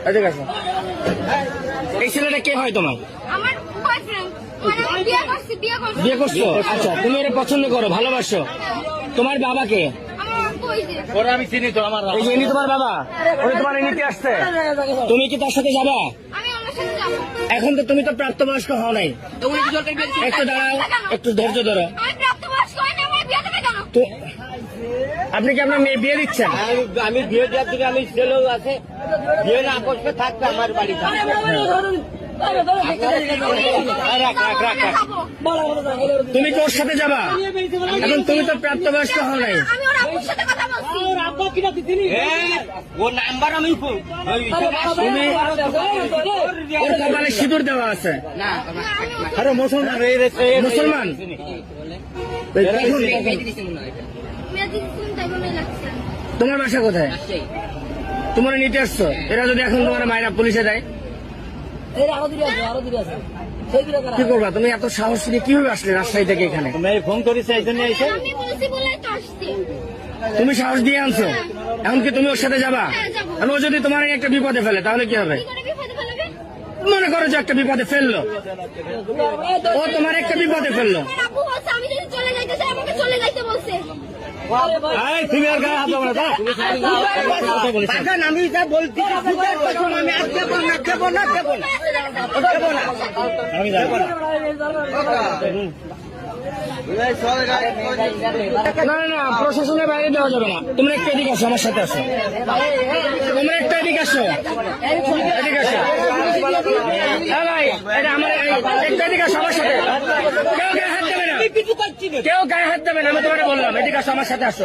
এদিকে আসো। এই ছেলেটা কে হয় তোমার? আমার বয়ফ্রেন্ড, মানে আমি বিয়ে করছি। আচ্ছা, তুমি এটা পছন্দ করো, ভালোবাসো। তোমার বাবাকে? আমার আব্বু ওই যে। ওরা আমি চিনি তো, আমার এই যে ইনি তোমার বাবা, উনি তোমার নিতে আসছে। তুমি কি তার সাথে যাবা? আমি ওনার সাথে যাবো। এখন তো তুমি তো প্রাপ্তবয়স্ক হও নাই। একটু দাঁড়াও, একটু ধৈর্য ধরো। আমি প্রাপ্তবয়স্ক হইনি, আমার বিয়ে দেবে কেন? তো আপনি কি আপনার মেয়ে বিয়ে দিচ্ছেন? আমি বিয়ে দেওয়ার দিকে আমি ছেলেও আছে, বিয়ে না করতে থাকবে আমার বাড়িতে। তুমি কি ওর সাথে যাবা? এখন তুমি তো প্রাপ্তবয়স্ক হও নাই। আমি ওর আব্বুর সাথে কথা বলছি। ওর নাম্বার আমি তুমি ওর কপালে সিঁদুর দেওয়া আছে। আরে মুসলমান, মুসলমান। মেয়েদের কোন টাইমে লাগছে? তোমার বাসা কোথায়? তোমার নিতে আসছো, এরা যদি এখন তোমার মায়েরা পুলিশে দেয় কি করবা? তুমি এত সাহস নিয়ে কিভাবে আসলে রাজশাহী থেকে এখানে? মেয়ে ফোন করেছে এই জন্য এসে। আমি বলেছি বলেই তো আসছি। তুমি সাহস দিয়ে আনছো, এমনকি তুমি ওর সাথে যাবা? হ্যাঁ, যাবো। আর ও যদি তোমার একটা বিপদে ফেলে তাহলে কি হবে? কি করে বিপদে ফেলবে? মনে করো যে একটা বিপদে ফেললো, ও তোমার একটা বিপদে ফেললো। আমার আব্বু বলছে আমি যদি চলে যাইতে চাই আমাকে চলে যাইতে বলছে। তুমি আর গায়ে হাত দেবো না, তা? আমি যা বলছি আমি আর দেবো না, দেবো না, দেবো না, দেবো না। আমি যাবো না। না না, প্রশাসনের বাইরে দেওয়া যাবে না। তোমরা একটু এদিকে আসো, আমার সাথে আসো। তোমরা একটু এদিকে আসো, এদিকে আসো। হ্যাঁ ভাই, এটা আমার একটু এদিকে আসো আমার সাথে। কেউ গায়ে হাত দেবে না, কেউ গায়ে হাত দেবে না, আমি তোমাকে বললাম। এদিকে আসো, আমার সাথে আসো।